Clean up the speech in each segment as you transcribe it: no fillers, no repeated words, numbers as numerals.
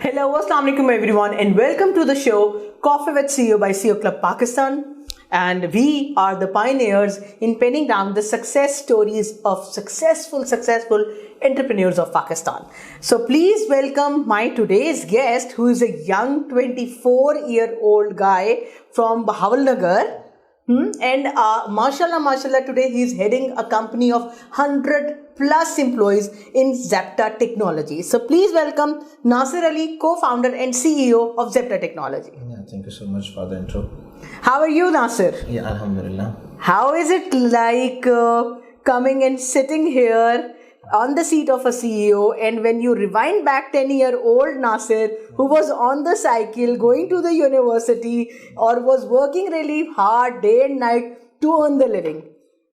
Hello, Assalamu alaikum everyone, and welcome to the show Coffee with CEO by CEO Club Pakistan. And we are the pioneers in penning down the success stories of successful entrepreneurs of Pakistan. So please welcome my today's guest, who is a young 24-year-old guy from Bahawalnagar. And mashallah, today he is heading a company of 100 plus employees in Zapta Technologies. So please welcome Nasir Ali, co-founder and CEO of Zapta Technologies. Yeah, thank you so much for the intro. How are you, Nasir? Yeah, Alhamdulillah. How is it like coming and sitting here on the seat of a CEO, and when you rewind back 10-year-old Nasir, who was on the cycle going to the university or was working really hard day and night to earn the living?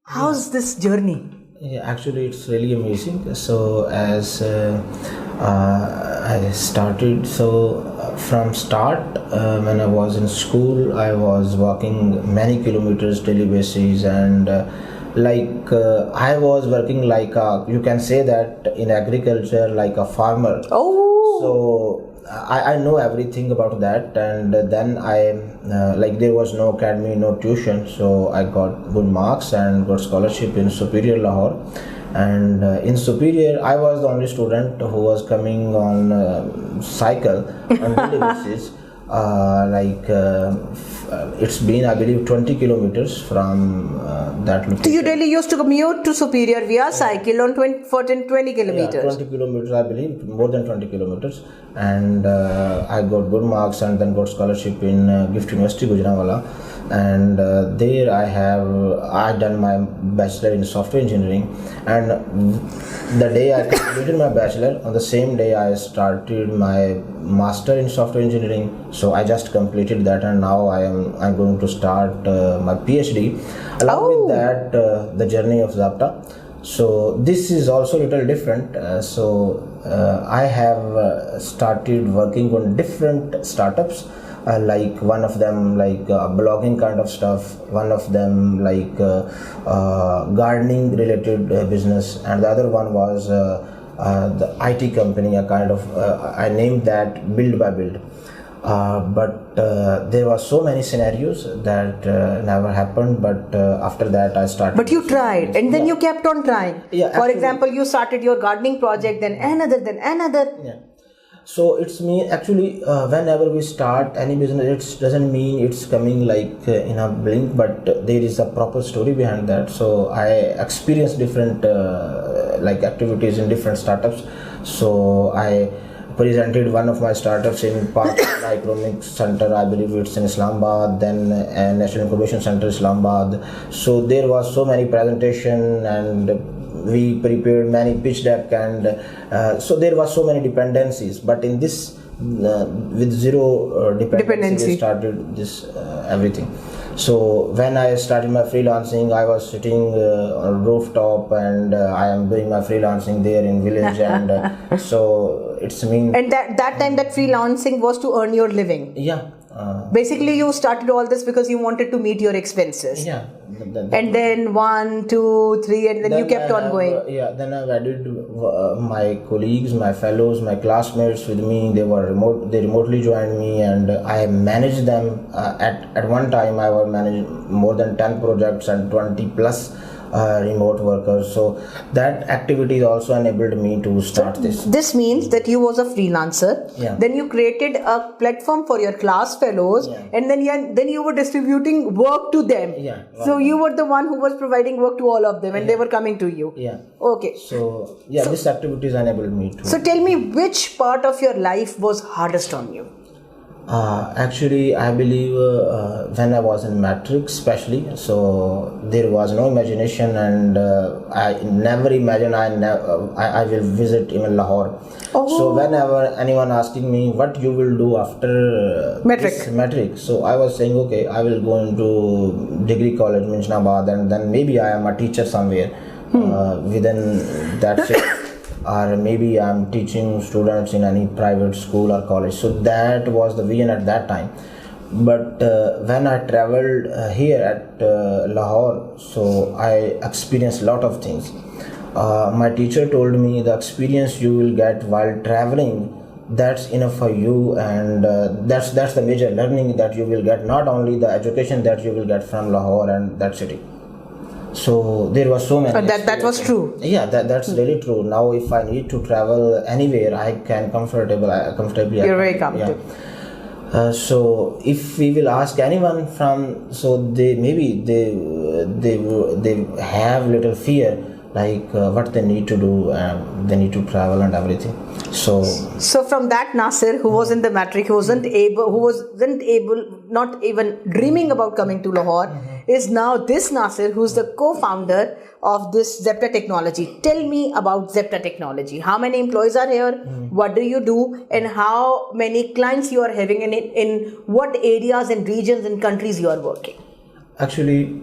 How's this journey? Yeah, actually, it's really amazing. So, as I started, from start, when I was in school, I was walking many kilometers daily basis, and I was working like you can say that in agriculture, like a farmer. Oh. So I know everything about that, and then I there was no academy, no tuition, so I got good marks and got scholarship in Superior Lahore. And in Superior, I was the only student who was coming on cycle on daily basis. It's been, I believe, 20 kilometers from that location. So you really used to commute to Superior via cycle on 20 kilometers? Yeah, 20 kilometers, I believe, more than 20 kilometers. And I got good marks and then got scholarship in Gift University, Gujranwala. And there I done my bachelor in software engineering. And the day I completed my bachelor, on the same day I started my master in software engineering. So I just completed that, and now I'm going to start my PhD. Along with that, the journey of Zapta. So this is also a little different. I have started working on different startups. Like one of them blogging kind of stuff, one of them gardening related business, and the other one was the IT company, a kind of I named that Build by Build. But there were so many scenarios that never happened, but after that I started. But you tried, and then you kept on trying. Yeah, for example, you started your gardening project, then another. Yeah. So it's me actually, whenever we start any business, it doesn't mean it's coming in a blink, but there is a proper story behind that. So I experienced different activities in different startups. So I presented one of my startups in Park Economics Center, I believe it's in Islamabad, then National Incubation Center Islamabad. So there was so many presentation, and we prepared many pitch deck, and so there was so many dependencies, but in this with zero dependency we started this everything. So when I started my freelancing, I was sitting on a rooftop, and I am doing my freelancing there in village, and so it's mean. And that time that freelancing was to earn your living. Yeah. Basically, you started all this because you wanted to meet your expenses. Yeah. And then 1, 2, 3, and then you kept on going. Then I've added my colleagues, my fellows, my classmates with me. They remotely joined me, and I managed them. At one time, I was managing more than 10 projects and 20 plus remote workers. So that activity also enabled me to start this. This means that you was a freelancer. Yeah. Then you created a platform for your class fellows, yeah. And then you were distributing work to them. Yeah. So you were the one who was providing work to all of them, and they were coming to you. Yeah. Okay. So this activities enabled me to. So tell me, which part of your life was hardest on you? Actually, I believe when I was in matric especially, so there was no imagination, and I never imagined I will visit even Lahore. Oh. So whenever anyone asking me what you will do after matric, so I was saying, okay, I will go into degree college Minchinabad, and then maybe I am a teacher somewhere within that city. Or maybe I'm teaching students in any private school or college. So that was the vision at that time. But when I traveled here at Lahore, so I experienced a lot of things. My teacher told me the experience you will get while traveling that's enough for you, and that's the major learning that you will get, not only the education that you will get from Lahore and that city. So there was so many. But that was true. Yeah, that's really true. Now, if I need to travel anywhere, I can comfortably. You're very comfortable. Yeah. So if we will ask anyone from, so they maybe they have little fear, like what they need to do, they need to travel and everything. So from that Nasir, who was in the matric, who wasn't able, not even dreaming about coming to Lahore, is now this Nasir, who's the co-founder of this Zapta Technology. Tell me about Zapta Technology. How many employees are here? What do you do? And how many clients you are having? And in what areas and regions and countries you are working? Actually,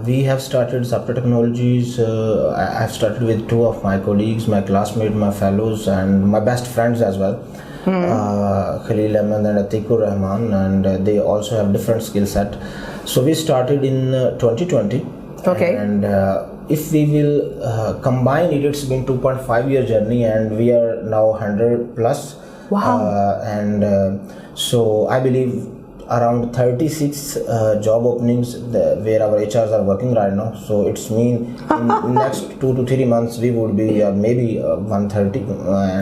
we have started Zapta Technologies. I've started with two of my colleagues, my classmates, my fellows, and my best friends as well. Khalil Ahmed and Atikur Rahman, and they also have different skill set. So we started in 2020. Okay. And if we will combine it, it's been 2.5 year journey, and we are now 100 plus. Wow. So I believe around 36 job openings where our HRs are working right now. So it's mean in next 2 to 3 months we would be maybe 130.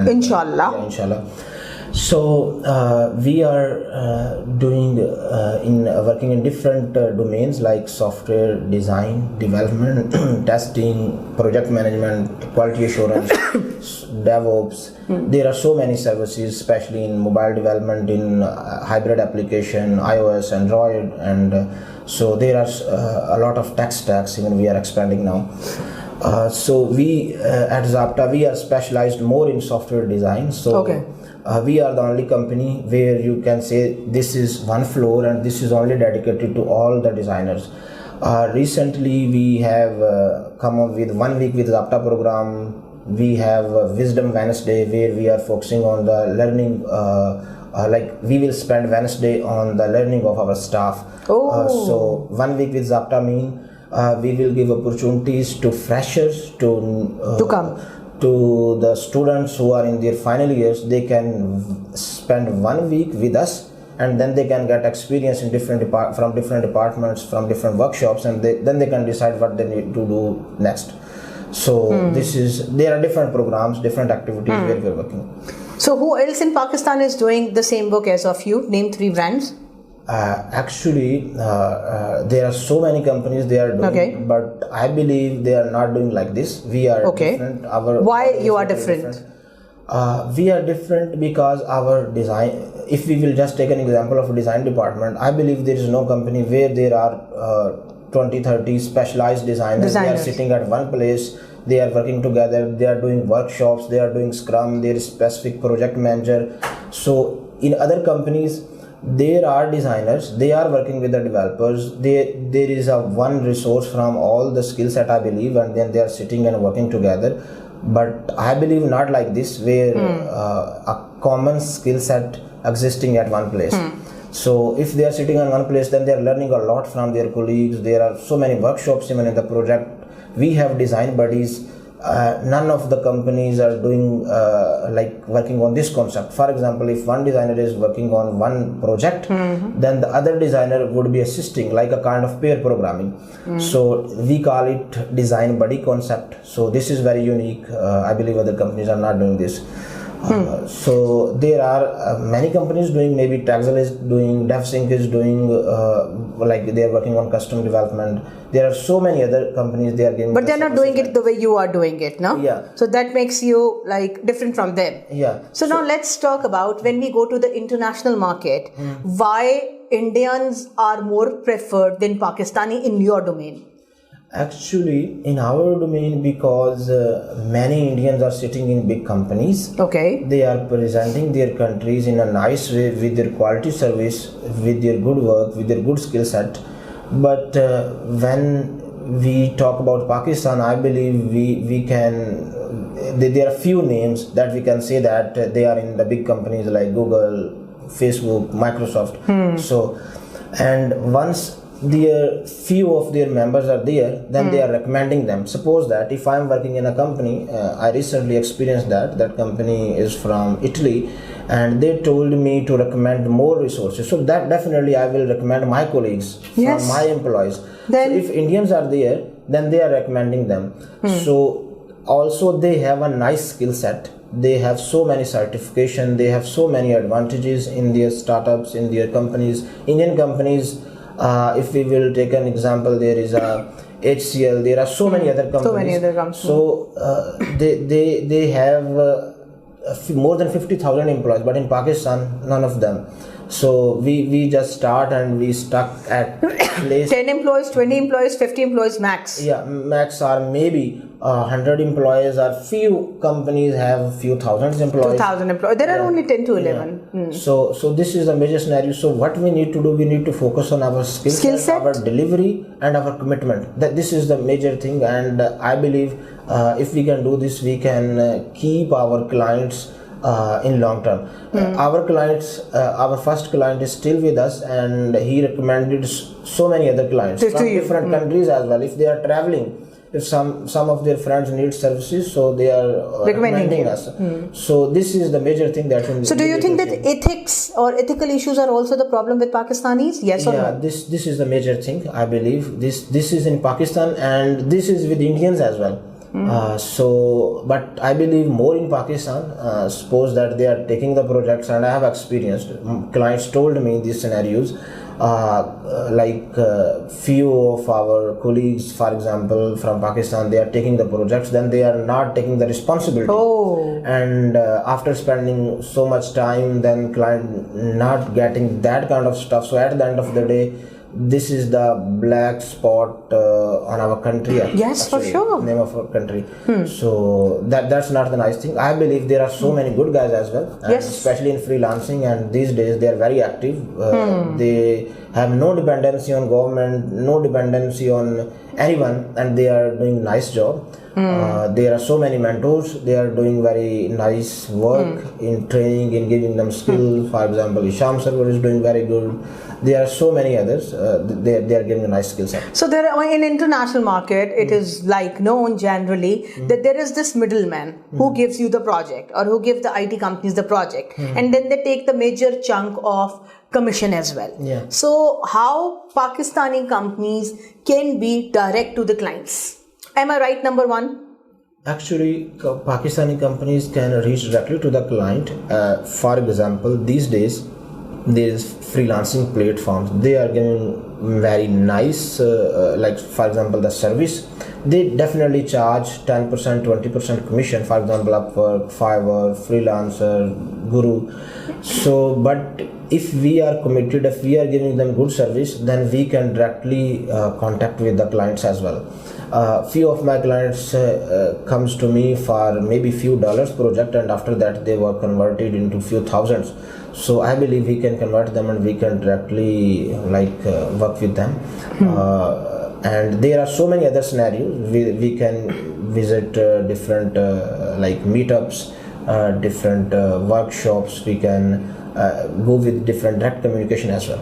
Inshallah. Yeah, inshallah. So we are working in different domains like software design, development, testing, project management, quality assurance, DevOps. There are so many services, especially in mobile development, in hybrid application, iOS, Android, and so there are a lot of tech stacks. Even we are expanding now. So we at Zapta, we are specialized more in software design. So okay. We are the only company where you can say this is one floor and this is only dedicated to all the designers. Recently we have come up with 1 week with Zapta program. We have Wisdom Wednesday where we are focusing on the learning, like we will spend Wednesday on the learning of our staff. So 1 week with Zapta mean we will give opportunities to freshers to come. To the students who are in their final years. They can spend 1 week with us, and then they can get experience in different departments, from different workshops, and then they can decide what they need to do next. So there are different programs, different activities where we are working. So who else in Pakistan is doing the same work as of you? Name 3 brands. Actually, there are so many companies they are doing, but I believe they are not doing like this. We are different. Why you are different? We are different because our design, if we will just take an example of a design department, I believe there is no company where there are 20-30 specialized designers. They are sitting at one place, they are working together, they are doing workshops, they are doing Scrum, there is specific project manager. So in other companies, there are designers, they are working with the developers, there is a one resource from all the skill set, I believe, and then they are sitting and working together. But I believe not like this, where a common skill set existing at one place. So if they are sitting on one place, then they are learning a lot from their colleagues. There are so many workshops even in the project. We have design buddies. None of the companies are doing like working on this concept. For example, if one designer is working on one project, then the other designer would be assisting, like a kind of pair programming. So we call it design buddy concept. So this is very unique. I believe other companies are not doing this. So there are many companies doing, maybe Taxel is doing, DevSync is doing, like they are working on custom development. There are so many other companies, they are giving. But they are not doing it the way you are doing it, no? Yeah. So that makes you like different from them. Yeah. So now let's talk about when we go to the international market, why Indians are more preferred than Pakistani in your domain? Actually, in our domain, because many Indians are sitting in big companies. Okay. They are presenting their countries in a nice way with their quality service, with their good work, with their good skill set. But when we talk about Pakistan, I believe we can. There are few names that we can say that they are in the big companies like Google, Facebook, Microsoft. So, and once their few of their members are there, then they are recommending them. Suppose that if I am working in a company, I recently experienced that company is from Italy, and they told me to recommend more resources. So that definitely I will recommend my colleagues, Yes. from my employees. Then- so if Indians are there, then they are recommending them. So also they have a nice skill set. They have so many certification. They have so many advantages in their startups, in their companies. Indian companies, if we will take an example, there is a HCL. There are so many other companies. So many other companies. So they have more than 50,000 employees, but in Pakistan, none of them. So we just start and we stuck at place. 10 employees, 20 employees, 50 employees max. Yeah, max are maybe 100 employees, or few companies have few thousands employees. 2,000 employees. There are only 10 to 11. So this is the major scenario. So what we need to do, we need to focus on our skill set, our delivery, and our commitment. That this is the major thing, and I believe if we can do this, we can keep our clients in long term. Our clients, our first client is still with us, and he recommended so many other clients from different countries as well. If they are traveling, if some of their friends need services, so they are recommending us. So this is the major thing that. So do you think that ethics or ethical issues are also the problem with Pakistanis? Yes or no? This is the major thing. I believe this is in Pakistan, and this is with Indians as well. But I believe more in Pakistan. Suppose that they are taking the projects, and I have experienced clients told me these scenarios. Few of our colleagues, for example, from Pakistan, they are taking the projects, then they are not taking the responsibility. And after spending so much time, then client not getting that kind of stuff. So at the end of the day, this is the black spot on our country. Yes, for sure. Name of our country. So that's not the nice thing. I believe there are so many good guys as well, and especially in freelancing. And these days they are very active. They have no dependency on government, no dependency on anyone, and they are doing nice job. There are so many mentors. They are doing very nice work in training, in giving them skills. For example, Isham Server is doing very good. There are so many others. They are giving a nice skill set. So there are, in international market, it is like known generally that there is this middleman who gives you the project, or who gives the IT companies the project, and then they take the major chunk of commission as well. So how Pakistani companies can be direct to the clients? Am I right, number one? Actually, Pakistani companies can reach directly to the client. For example, these days there is freelancing platforms. They are giving very nice, like for example, the service. They definitely charge 10%, 20% commission. For example, Upwork, Fiverr, Freelancer, Guru. So, but if we are committed, if we are giving them good service, then we can directly contact with the clients as well. Few of my clients comes to me for maybe few dollars project, and after that they were converted into few thousands. So I believe we can convert them, and we can directly work with them. And there are so many other scenarios. We can visit different meetups, different workshops. We can go with different direct communication as well.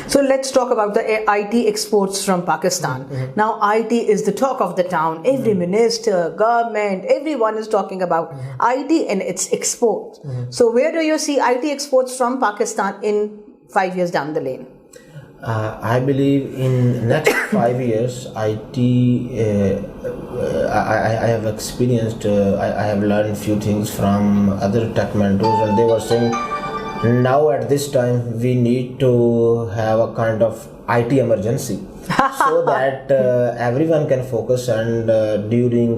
So let's talk about the IT exports from Pakistan. Now IT is the talk of the town. Every minister, government, everyone is talking about IT and its exports. So where do you see IT exports from Pakistan in 5 years down the lane? I believe in next 5 years, IT. I have experienced. I have learned few things from other tech mentors, and they were saying, now at this time we need to have a kind of IT emergency so that everyone can focus, and during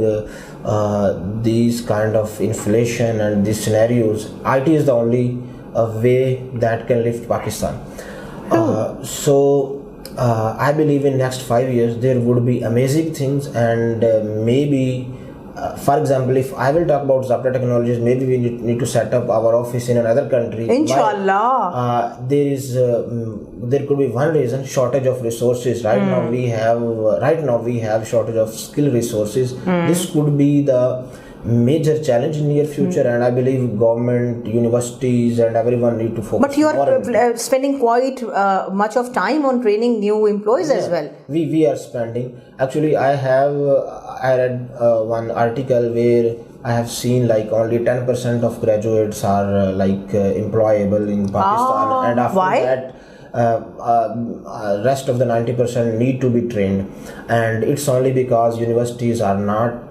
these kind of inflation and these scenarios, IT is the only way that can lift Pakistan. I believe in next 5 years there would be amazing things, and maybe for example, if I will talk about Zapta Technologies, maybe we need to set up our office in another country. Inshallah. There could be one reason: shortage of resources. Right now we have shortage of skill resources. This could be the major challenge in near future, and I believe government, universities, and everyone need to focus. But you more on are spending quite much of time on training new employees as well. We are spending. Actually, I read one article where I have seen like only 10% of graduates are employable in Pakistan, and after why? that. Rest of the 90% need to be trained, and it's only because universities are not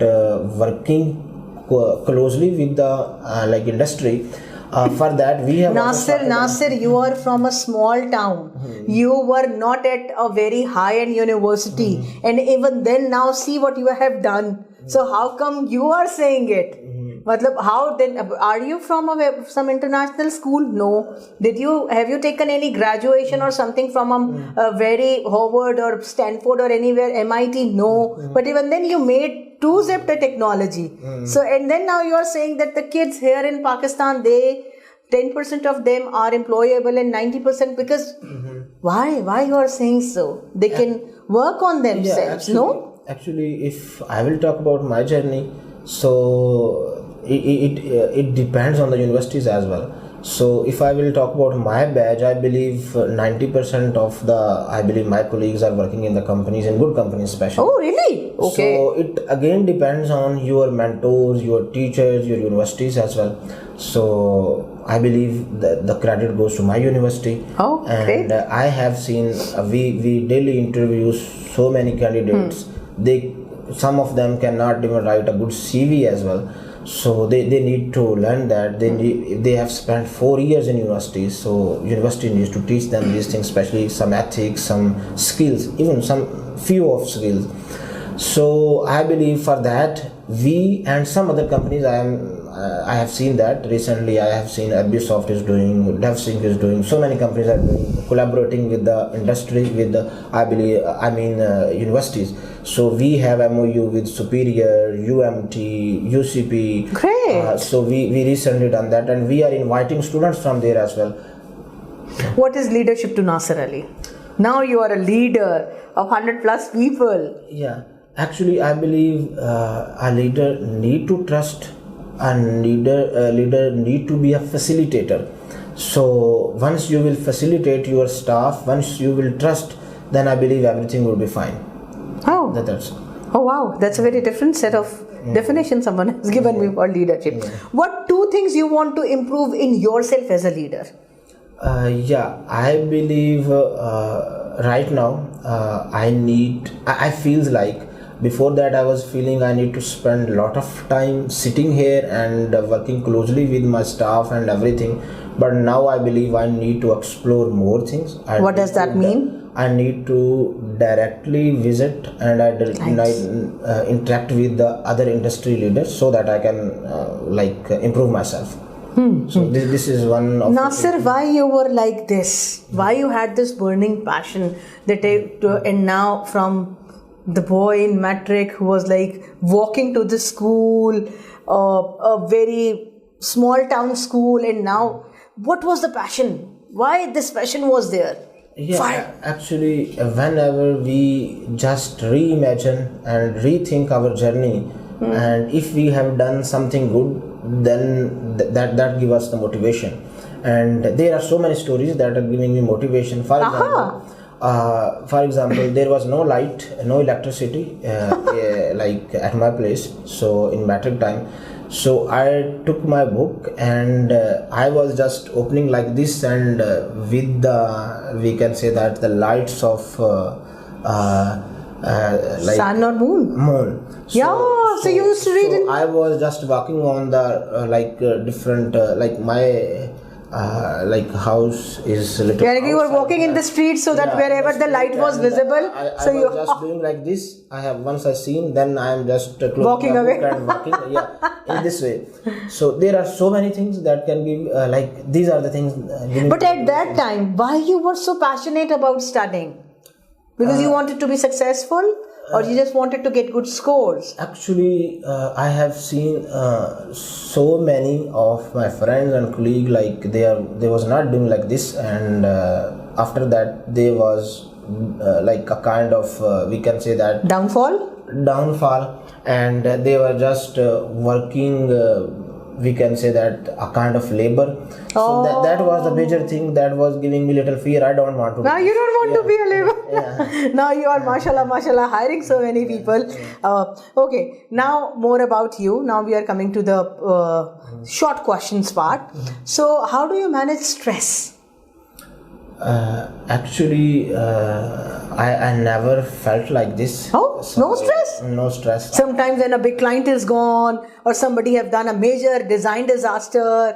working closely with the industry. For that we have Nasir, you are from a small town. You were not at a very high-end university, and even then now see what you have done. So how come you are saying it? Matlab, how then? Are you from some international school? No. Have you taken any graduation or something from a very Harvard or Stanford or anywhere, MIT? No. But even then you made 2 Zapta Technology. So, and then now you are saying that the kids here in Pakistan, 10% of them are employable and 90% because why you are saying so? They can work on themselves, no? Actually, if I will talk about my journey, so it depends on the universities as well. So if I will talk about my batch, I believe 90% of my colleagues are working in the companies, in good companies especially. Oh really? Okay. So it again depends on your mentors, your teachers, your universities as well. So I believe that the credit goes to my university. Oh, and great. I have seen we daily interview so many candidates. Some of them cannot even write a good CV as well. So they need to learn that. They have spent 4 years in university, so university needs to teach them these things, especially some ethics, some skills, even some few of skills. So I believe for that we and some other companies I have seen that recently. I have seen Ubisoft is doing, DevSync is doing, so many companies are doing, collaborating with the industry, with the universities. So we have MOU with Superior, UMT, UCP. Great. So we recently done that, and we are inviting students from there as well. What is leadership to Nasir Ali? Now you are a leader of 100 plus people. Yeah, actually I believe a leader need to trust, and leader need to be a facilitator. So once you will facilitate your staff, once you will trust, then I believe everything will be fine. Oh. That's Oh wow, that's a very different set of definition someone has given me for leadership. What 2 things you want to improve in yourself as a leader? I believe right now I feel like before that I was feeling I need to spend a lot of time sitting here and working closely with my staff and everything, but now I believe I need to explore more things. What does that mean? I need to directly visit and I interact with the other industry leaders so that I can improve myself. So this is one of Nasir, why you were like this? Why you had this burning passion and now from the boy in matric who was like walking to the school, a very small town school, and now what was the passion? Why this passion was there? Yeah, actually, whenever we just reimagine and rethink our journey, and if we have done something good, then that gives us the motivation. And there are so many stories that are giving me motivation. For example, there was no light, no electricity, like at my place. So in matric time, so I took my book and I was just opening like this, and with we can say that the lights of sun or moon. So you used to read. I was just walking on the different house is little. Yeah, you were walking in the street so that wherever the light was visible. I was just doing like this. Once I seen, then I am just walking away and walking. In this way. So there are so many things that can give these are the things. But at that time, why you were so passionate about studying? Because you wanted to be successful, or you just wanted to get good scores? Actually, I have seen so many of my friends and colleagues they was not doing like this, and after that there was a kind of we can say that downfall. downfall, and they were just working, we can say that a kind of labor. So that was the major thing that was giving me little fear. I don't want to. Now you don't want to be a labor. Now you are, mashallah, hiring so many people. Okay, now more about you. Now we are coming to the short questions part. So how do you manage stress? Actually, I never felt like this. Oh, no stress? No stress. Sometimes when a big client is gone or somebody have done a major design disaster,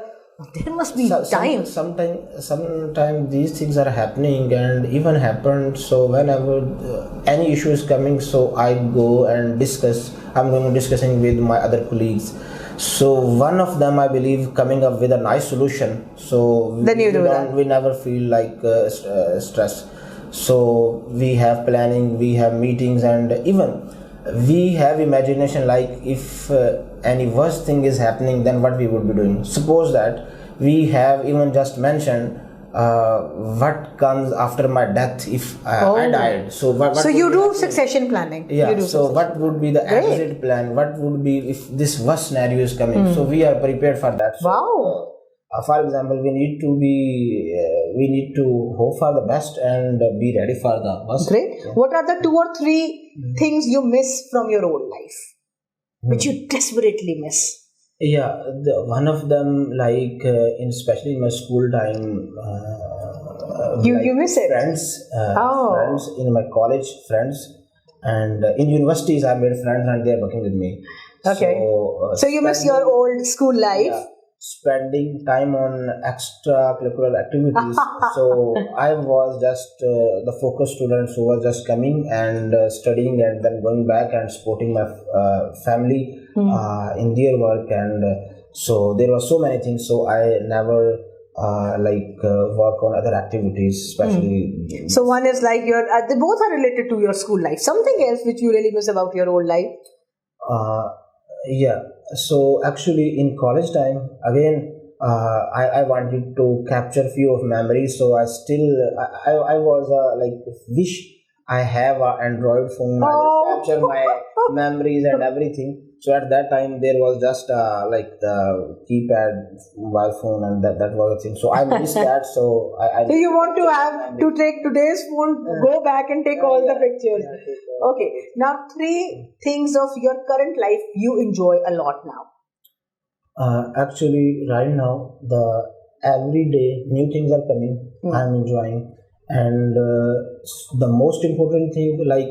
there must be time. Sometimes these things are happening and even happened. So whenever any issue is coming, so I go and discuss. I'm going to discussing with my other colleagues. So one of them, I believe, coming up with a nice solution. So then we never feel like stress. So we have planning, we have meetings, and even we have imagination. Like if any worst thing is happening, then what we would be doing. Suppose that we have even just mentioned what comes after my death if I died. So what so you do succession planning. Yeah. So what would be the exit plan? What would be if this worst scenario is coming? So we are prepared for that. So, wow. For example, we need to hope for the best and be ready for the worst. Great. Yeah. What are the 2 or 3 things you miss from your old life, which you desperately miss? Yeah, one of them, like especially in my school time, you miss it. Friends in my college, friends, and in universities I made friends and they are working with me. Okay. So you miss your old school life. Yeah, spending time on extracurricular activities. So I was just the focused student who was just coming and studying and then going back and supporting my family in their work, and so there were so many things. So I never work on other activities, especially. So one is like your they both are related to your school life. Something else which you really miss about your old life? Yeah. So actually in college time, again, I wanted to capture few of memories. So I was wish I have an Android phone. I will capture my memories and everything. So at that time there was just the keypad mobile phone, and that was a thing. So I missed that. So so you want to have to take today's phone, go back and take all the pictures. Okay. Now 3 things of your current life you enjoy a lot now. Actually, right now every day new things are coming. I'm enjoying, and the most important thing, like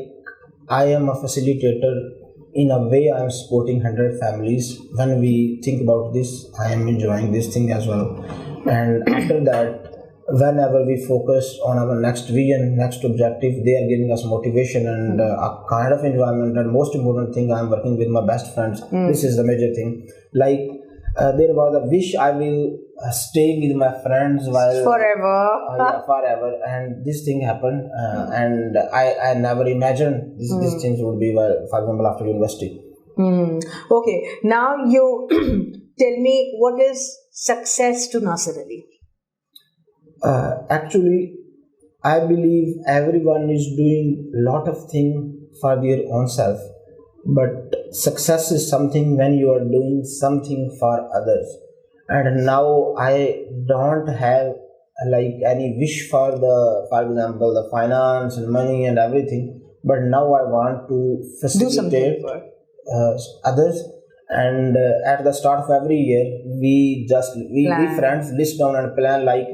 I am a facilitator. In a way, I am supporting 100 families. When we think about this, I am enjoying this thing as well. And after that, whenever we focus on our next vision, next objective, they are giving us motivation and a kind of environment. And most important thing, I am working with my best friends. This is the major thing. Like there was a wish I will stay with my friends while forever. Forever, and this thing happened, and I never imagined these things would be, well, for example, after university. Okay, now you tell me, what is success to Nasir Ali? Actually, I believe everyone is doing a lot of things for their own self, but success is something when you are doing something for others. And now I don't have any wish for example, the finance and money and everything, but now I want to facilitate others. And at the start of every year, we friends list down and plan, like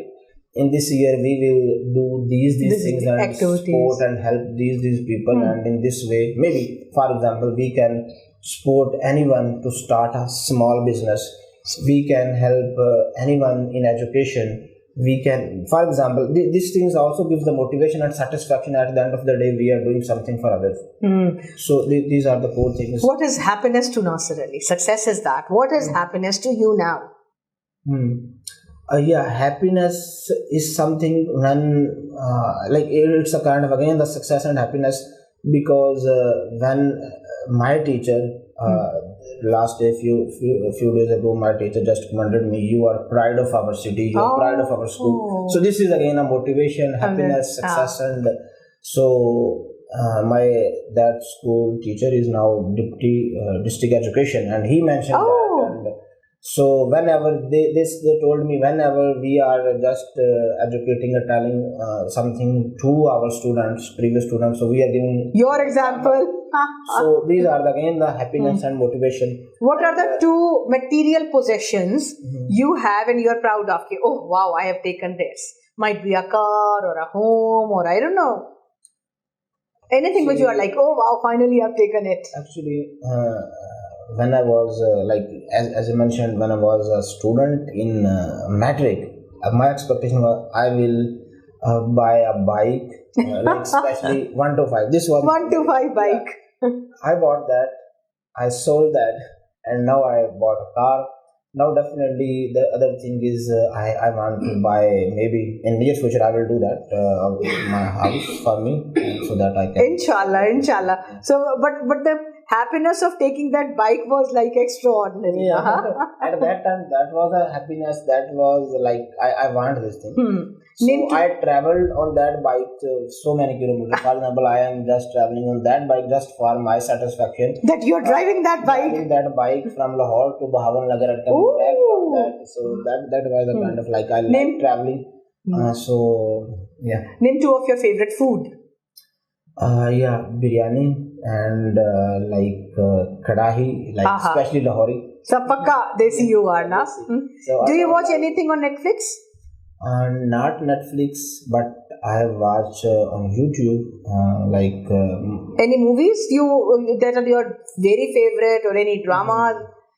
in this year we will do these things and activities, support and help these people, and in this way, maybe for example, we can support anyone to start a small business. We can help anyone in education. We can, for example, these things also gives the motivation and satisfaction. At the end of the day, we are doing something for others. So these are the 4 things. What is happiness to Nasir Ali? Success is that. What is happiness to you now? Happiness is something when it's a kind of, again, the success and happiness, because when my teacher last day, few days ago, my teacher just commended me, you are pride of our city, you are pride of our school. So this is again a motivation, happiness, success. And so my that school teacher is now deputy district education, and he mentioned that. Oh. And so whenever they told me, whenever we are just educating or telling something to our students, previous students, so we are giving Your example. so these are again the happiness and motivation. What are the two material possessions you have and you're proud of? Ki, oh wow, I have taken this. Might be a car or a home or I don't know. Anything which you are like, oh wow, finally I've taken it. Actually, when I was like as I mentioned, when I was a student in matric, my expectation was I will buy a bike, like especially 1 to 5. This was 1 to 5 bike. I bought that, I sold that, and now I bought a car. Now definitely the other thing is I want to buy, maybe in near future I will do that, my house for me, so that I can. Inshallah. So, but the happiness of taking that bike was like extraordinary. Yeah. At that time, that was a happiness. That was like I want this thing. So I traveled on that bike so many kilometers. For example, I am just traveling on that bike just for my satisfaction. That you're driving that bike. Driving that bike from Lahore to Bahawalnagar and coming back from that. So that was a kind of like I like traveling. So yeah. Name 2 of your favorite food. Yeah, biryani and like kadahi, like especially Lahori. So pakka desi you are na. So do you watch anything on Netflix? Not Netflix, but I watch on YouTube. Like any movies that are your very favorite, or any dramas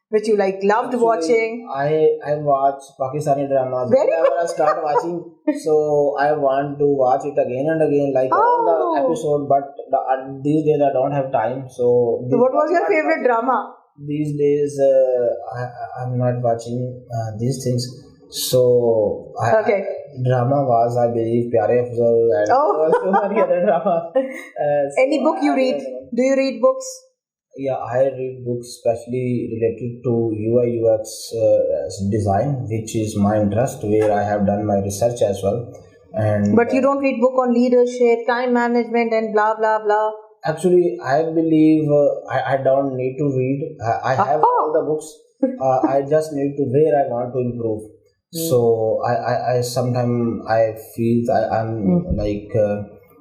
which you like loved watching? I watch Pakistani dramas. Very Whenever I start watching, so I want to watch it again and again, like all the episode. But these days I don't have time. So what was your favorite drama? These days I'm not watching these things. So drama was, I believe, Pyare Afzal and so many other dramas. Any book you read? Do you read books? Yeah, I read books especially related to UI UX design, which is my interest, where I have done my research as well. And but you don't read book on leadership, time management, and blah blah blah. Actually, I believe I don't need to read. I have all the books. I just need to where I want to improve. So I sometimes I feel I'm like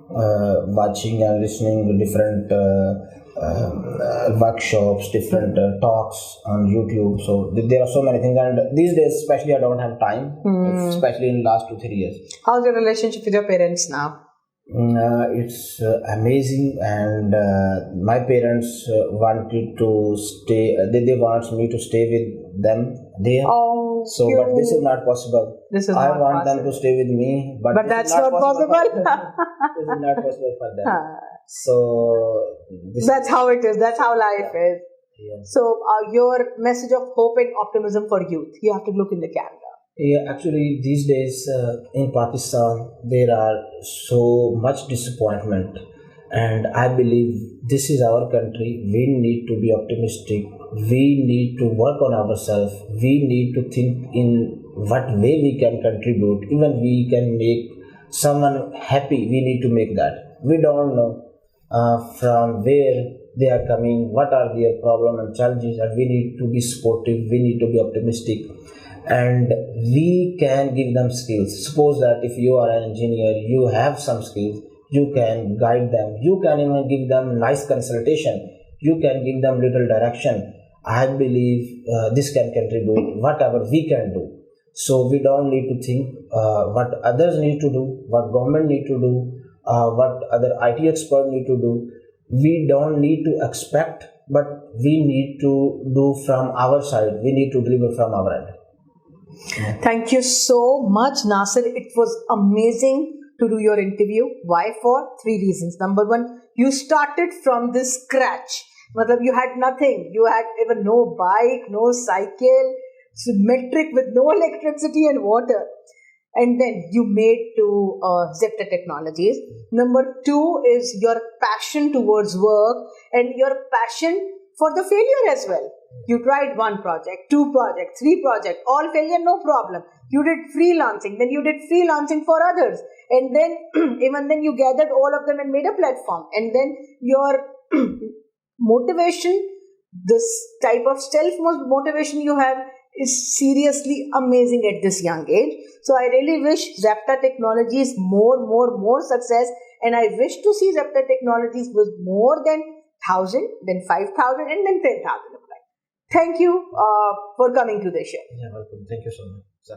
watching and listening to different workshops, different talks on YouTube. So there are so many things, and these days especially I don't have time, especially in last 2-3 years. How's your relationship with your parents now? It's amazing, and my parents wanted to stay. They want me to stay with them there. Oh, so cute. But this is not possible. I want them to stay with me, but that's not possible. This is not possible for them. So that's how it is. That's how life is. Yeah. So your message of hope and optimism for youth. You have to look in the camera. Yeah, actually, these days in Pakistan, there are so much disappointment, and I believe this is our country. We need to be optimistic. We need to work on ourselves. We need to think in what way we can contribute. Even we can make someone happy. We need to make that. We don't know from where they are coming, what are their problems and challenges, and we need to be supportive. We need to be optimistic. And we can give them skills. Suppose that if you are an engineer, you have some skills, you can guide them, you can even give them nice consultation, you can give them little direction. I believe this can contribute whatever we can do. So we don't need to think what others need to do, what government need to do, what other IT experts need to do. We don't need to expect, but we need to do from our side. We need to deliver from our end. Thank you so much, Nasir. It was amazing to do your interview. Why? For 3 reasons. Number 1, you started from the scratch. You had nothing. You had even no bike, no cycle, metric with no electricity and water. And then you made to Zapta Technologies. Number 2 is your passion towards work and your passion for the failure as well. You tried one project, two projects, three projects, all failure, no problem. You did freelancing, then you did freelancing for others. And then, even then, you gathered all of them and made a platform. And then your motivation, this type of self motivation you have is seriously amazing at this young age. So I really wish Zapta Technologies more success. And I wish to see Zapta Technologies with more than 1,000, then 5,000, and then 10,000. Thank you for coming to the show. Yeah, welcome. Thank you so much.